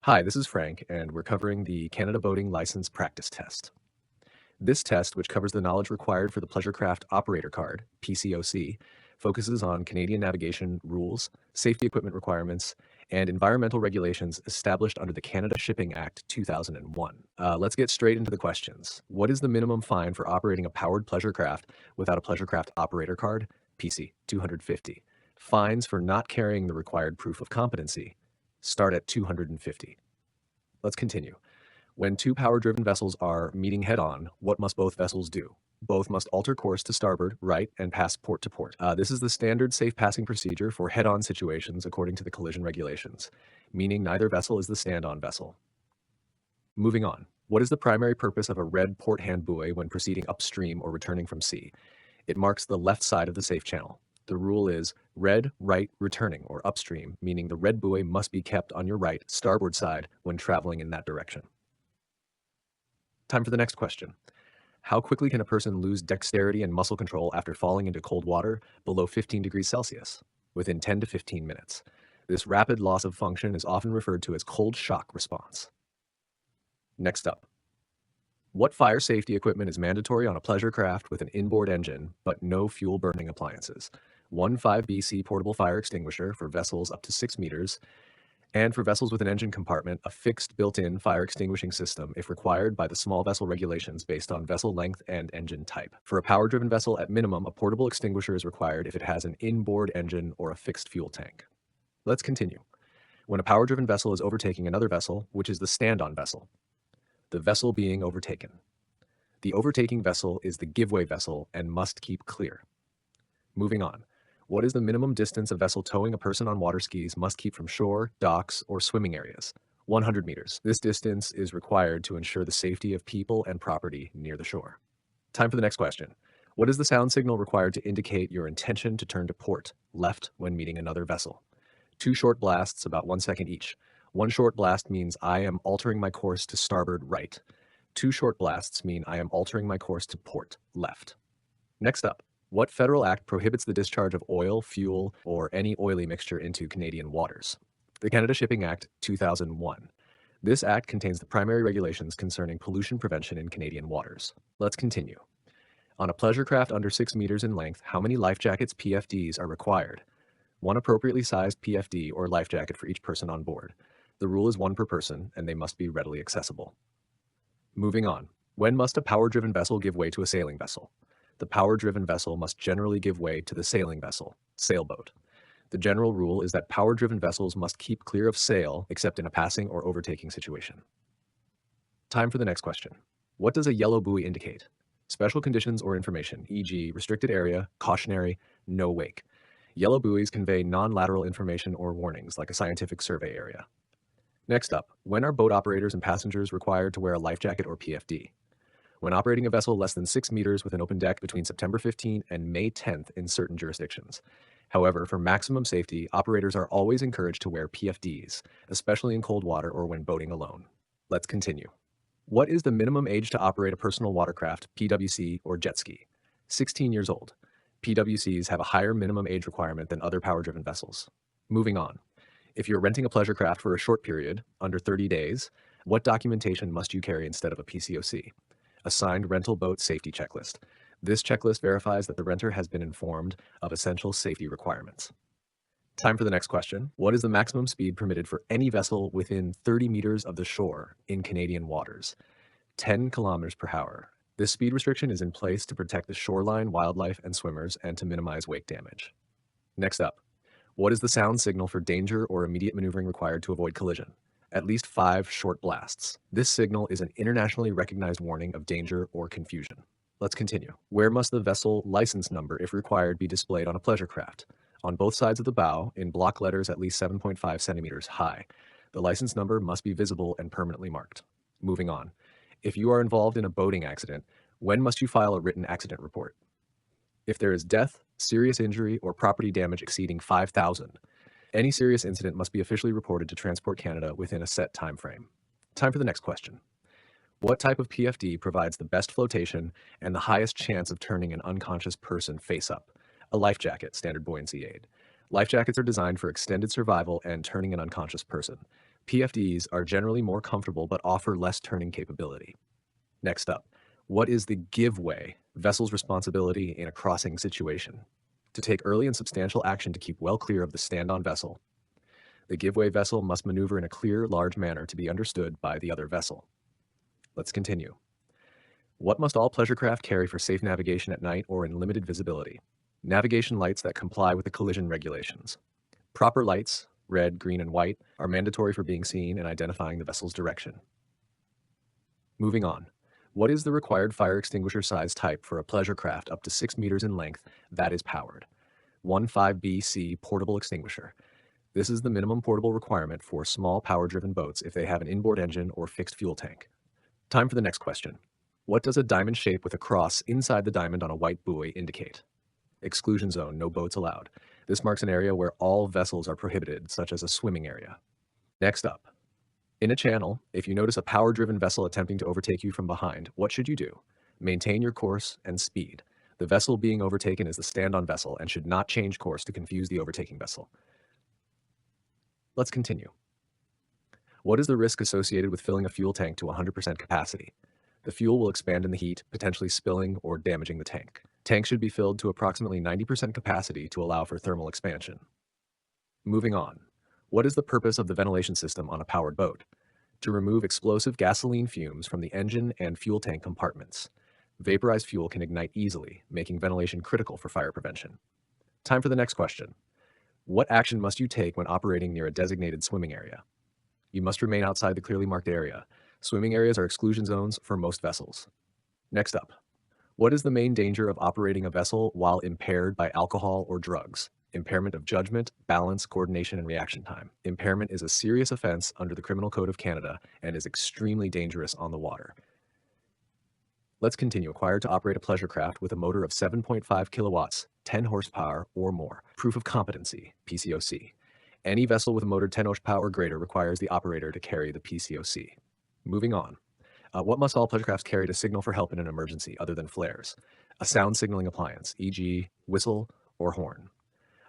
Hi, this is Frank, and we're covering the Canada Boating License Practice Test. This test, which covers the knowledge required for the Pleasure Craft Operator Card, PCOC, focuses on Canadian navigation rules, safety equipment requirements, and environmental regulations established under the Canada Shipping Act 2001. Let's get straight into the questions. What is the minimum fine for operating a powered pleasure craft without a Pleasure Craft Operator Card? PC, 250. Fines for not carrying the required proof of competency start at 250. Let's continue. When two power-driven vessels are meeting head-on, what must both vessels do? Both must alter course to starboard, right, and pass port to port. This is the standard safe passing procedure for head-on situations according to the collision regulations, meaning neither vessel is the stand-on vessel. Moving on. What is the primary purpose of a red port hand buoy when proceeding upstream or returning from sea? It marks the left side of the safe channel. The rule is red, right, returning, or upstream, meaning the red buoy must be kept on your right, starboard side when traveling in that direction. Time for the next question. How quickly can a person lose dexterity and muscle control after falling into cold water below 15 degrees Celsius? Within 10 to 15 minutes. This rapid loss of function is often referred to as cold shock response. Next up. What fire safety equipment is mandatory on a pleasure craft with an inboard engine but no fuel burning appliances? One 5BC portable fire extinguisher for vessels up to 6 meters, and for vessels with an engine compartment, a fixed built-in fire extinguishing system if required by the small vessel regulations based on vessel length and engine type. For a power-driven vessel, at minimum, a portable extinguisher is required if it has an inboard engine or a fixed fuel tank. Let's continue. When a power-driven vessel is overtaking another vessel, which is the stand-on vessel, the vessel being overtaken. The overtaking vessel is the giveaway vessel and must keep clear. Moving on. What is the minimum distance a vessel towing a person on water skis must keep from shore, docks, or swimming areas? 100 meters. This distance is required to ensure the safety of people and property near the shore. Time for the next question. What is the sound signal required to indicate your intention to turn to port, left, when meeting another vessel? 2 short blasts, about 1 second each. 1 short blast means I am altering my course to starboard, right. 2 short blasts mean I am altering my course to port, left. Next up. What federal act prohibits the discharge of oil, fuel, or any oily mixture into Canadian waters? The Canada Shipping Act 2001. This act contains the primary regulations concerning pollution prevention in Canadian waters. Let's continue. On a pleasure craft under 6 meters in length, how many life jackets PFDs are required? 1 appropriately sized PFD or life jacket for each person on board. The rule is 1 per person, and they must be readily accessible. Moving on. When must a power-driven vessel give way to a sailing vessel? The power-driven vessel must generally give way to the sailing vessel, sailboat. The general rule is that power-driven vessels must keep clear of sail except in a passing or overtaking situation. Time for the next question. What does a yellow buoy indicate? Special conditions or information, e.g. restricted area, cautionary, no wake. Yellow buoys convey non-lateral information or warnings like a scientific survey area. Next up, when are boat operators and passengers required to wear a life jacket or PFD? When operating a vessel less than 6 meters with an open deck between September 15 and May 10th in certain jurisdictions. However, for maximum safety, operators are always encouraged to wear PFDs, especially in cold water or when boating alone. Let's continue. What is the minimum age to operate a personal watercraft, PWC, or jet ski? 16 years old. PWCs have a higher minimum age requirement than other power-driven vessels. Moving on. If you're renting a pleasure craft for a short period, under 30 days, what documentation must you carry instead of a PCOC? A signed rental boat safety checklist. This checklist verifies that the renter has been informed of essential safety requirements. Time for the next question. What is the maximum speed permitted for any vessel within 30 meters of the shore in Canadian waters? 10 kilometers per hour. This speed restriction is in place to protect the shoreline, wildlife, and swimmers and to minimize wake damage. Next up. What is the sound signal for danger or immediate maneuvering required to avoid collision? At least 5 short blasts. This signal is an internationally recognized warning of danger or confusion. Let's continue. Where must the vessel license number, if required, be displayed on a pleasure craft? On both sides of the bow, in block letters at least 7.5 centimeters high. The license number must be visible and permanently marked. Moving on. If you are involved in a boating accident, when must you file a written accident report? If there is death, serious injury, or property damage exceeding $5,000, any serious incident must be officially reported to Transport Canada within a set time frame. Time for the next question. What type of PFD provides the best flotation and the highest chance of turning an unconscious person face up? A life jacket, standard buoyancy aid. Life jackets are designed for extended survival and turning an unconscious person. PFDs are generally more comfortable but offer less turning capability. Next up, what is the give-way vessel's responsibility in a crossing situation? To take early and substantial action to keep well clear of the stand-on vessel. The give-way vessel must maneuver in a clear, large manner to be understood by the other vessel. Let's continue. What must all pleasure craft carry for safe navigation at night or in limited visibility? Navigation lights that comply with the collision regulations. Proper lights, red, green, and white, are mandatory for being seen and identifying the vessel's direction. Moving on. What is the required fire extinguisher size type for a pleasure craft up to 6 meters in length that is powered? 15BC portable extinguisher. This is the minimum portable requirement for small power-driven boats if they have an inboard engine or fixed fuel tank. Time for the next question. What does a diamond shape with a cross inside the diamond on a white buoy indicate? Exclusion zone, no boats allowed. This marks an area where all vessels are prohibited, such as a swimming area. Next up. In a channel, if you notice a power-driven vessel attempting to overtake you from behind, what should you do? Maintain your course and speed. The vessel being overtaken is the stand-on vessel and should not change course to confuse the overtaking vessel. Let's continue. What is the risk associated with filling a fuel tank to 100% capacity? The fuel will expand in the heat, potentially spilling or damaging the tank. Tanks should be filled to approximately 90% capacity to allow for thermal expansion. Moving on. What is the purpose of the ventilation system on a powered boat? To remove explosive gasoline fumes from the engine and fuel tank compartments. Vaporized fuel can ignite easily, making ventilation critical for fire prevention. Time for the next question. What action must you take when operating near a designated swimming area? You must remain outside the clearly marked area. Swimming areas are exclusion zones for most vessels. Next up. What is the main danger of operating a vessel while impaired by alcohol or drugs? Impairment of judgment, balance, coordination, and reaction time. Impairment is a serious offense under the Criminal Code of Canada and is extremely dangerous on the water. Let's continue. Required to operate a pleasure craft with a motor of 7.5 kilowatts, 10 horsepower or more. Proof of competency, PCOC. Any vessel with a motor 10 horsepower or greater requires the operator to carry the PCOC. Moving on. What must all pleasure crafts carry to signal for help in an emergency other than flares? A sound signaling appliance, e.g. whistle or horn.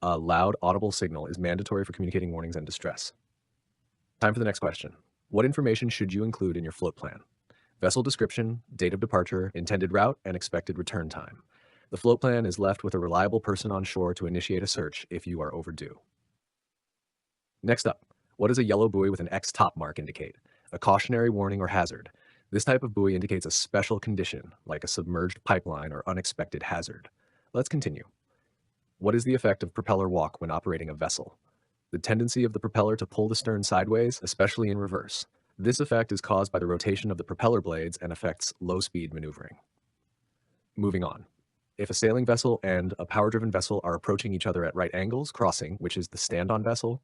A loud, audible signal is mandatory for communicating warnings and distress. Time for the next question. What information should you include in your float plan? Vessel description, date of departure, intended route, and expected return time. The float plan is left with a reliable person on shore to initiate a search if you are overdue. Next up, what does a yellow buoy with an X top mark indicate? A cautionary warning or hazard. This type of buoy indicates a special condition, like a submerged pipeline or unexpected hazard. Let's continue. What is the effect of propeller walk when operating a vessel? The tendency of the propeller to pull the stern sideways, especially in reverse. This effect is caused by the rotation of the propeller blades and affects low-speed maneuvering. Moving on. If a sailing vessel and a power-driven vessel are approaching each other at right angles, crossing, which is the stand-on vessel,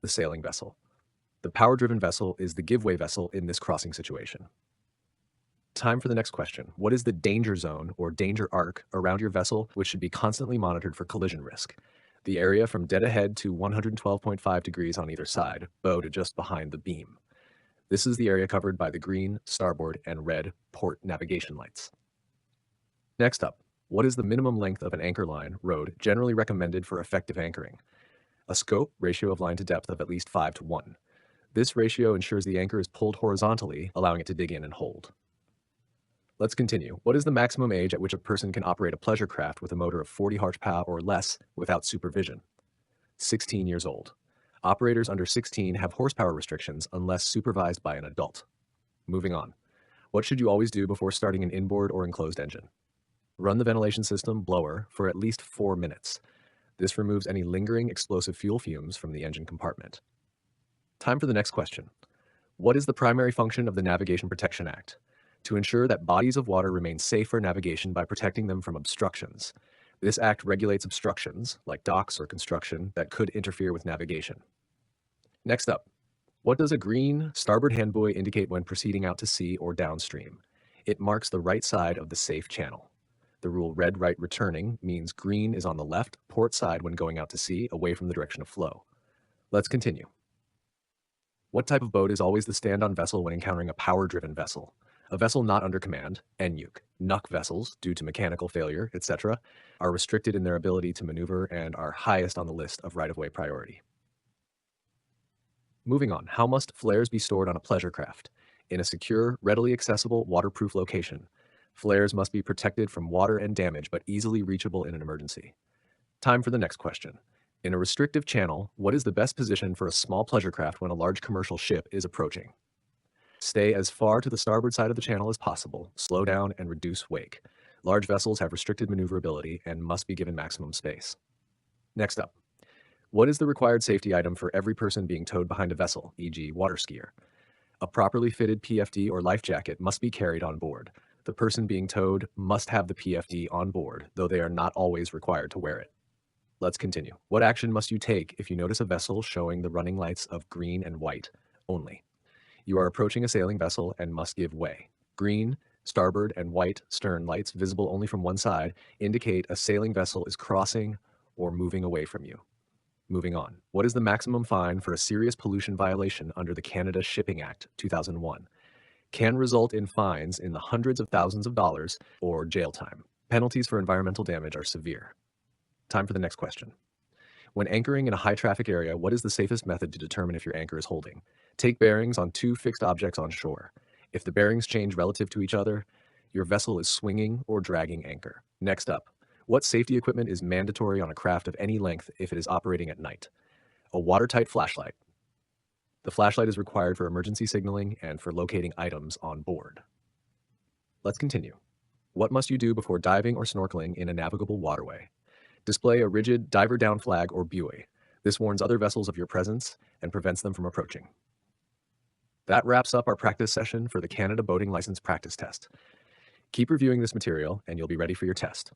the sailing vessel. The power-driven vessel is the give-way vessel in this crossing situation. Time for the next question. What is the danger zone or danger arc around your vessel, which should be constantly monitored for collision risk? The area from dead ahead to 112.5 degrees on either side, bow to just behind the beam. This is the area covered by the green, starboard, and red port navigation lights. Next up, what is the minimum length of an anchor line, rode, generally recommended for effective anchoring? A scope, ratio of line to depth of at least 5:1. This ratio ensures the anchor is pulled horizontally, allowing it to dig in and hold. Let's continue. What is the maximum age at which a person can operate a pleasure craft with a motor of 40 horsepower or less without supervision? 16 years old. Operators under 16 have horsepower restrictions unless supervised by an adult. Moving on. What should you always do before starting an inboard or enclosed engine? Run the ventilation system blower for at least 4 minutes. This removes any lingering explosive fuel fumes from the engine compartment. Time for the next question. What is the primary function of the Navigation Protection Act? To ensure that bodies of water remain safe for navigation by protecting them from obstructions. This act regulates obstructions, like docks or construction, that could interfere with navigation. Next up, what does a green starboard hand buoy indicate when proceeding out to sea or downstream? It marks the right side of the safe channel. The rule red right returning means green is on the left port side when going out to sea, away from the direction of flow. Let's continue. What type of boat is always the stand-on vessel when encountering a power-driven vessel? A vessel not under command, NUC. NUC vessels, due to mechanical failure, etc., are restricted in their ability to maneuver and are highest on the list of right-of-way priority. Moving on, how must flares be stored on a pleasure craft? In a secure, readily accessible, waterproof location. Flares must be protected from water and damage, but easily reachable in an emergency. Time for the next question. In a restrictive channel, what is the best position for a small pleasure craft when a large commercial ship is approaching? Stay as far to the starboard side of the channel as possible, slow down, and reduce wake. Large vessels have restricted maneuverability and must be given maximum space. Next up, what is the required safety item for every person being towed behind a vessel, e.g., water skier? A properly fitted PFD or life jacket must be carried on board. The person being towed must have the PFD on board, though they are not always required to wear it. Let's continue. What action must you take if you notice a vessel showing the running lights of green and white only? You are approaching a sailing vessel and must give way. Green, starboard, and white stern lights, visible only from one side, indicate a sailing vessel is crossing or moving away from you. Moving on. What is the maximum fine for a serious pollution violation under the Canada Shipping Act 2001? Can result in fines in the hundreds of thousands of dollars or jail time. Penalties for environmental damage are severe. Time for the next question. When anchoring in a high traffic area, what is the safest method to determine if your anchor is holding? Take bearings on two fixed objects on shore. If the bearings change relative to each other, your vessel is swinging or dragging anchor. Next up, what safety equipment is mandatory on a craft of any length if it is operating at night? A watertight flashlight. The flashlight is required for emergency signaling and for locating items on board. Let's continue. What must you do before diving or snorkeling in a navigable waterway? Display a rigid diver down flag or buoy. This warns other vessels of your presence and prevents them from approaching. That wraps up our practice session for the Canada Boating License Practice Test. Keep reviewing this material and you'll be ready for your test.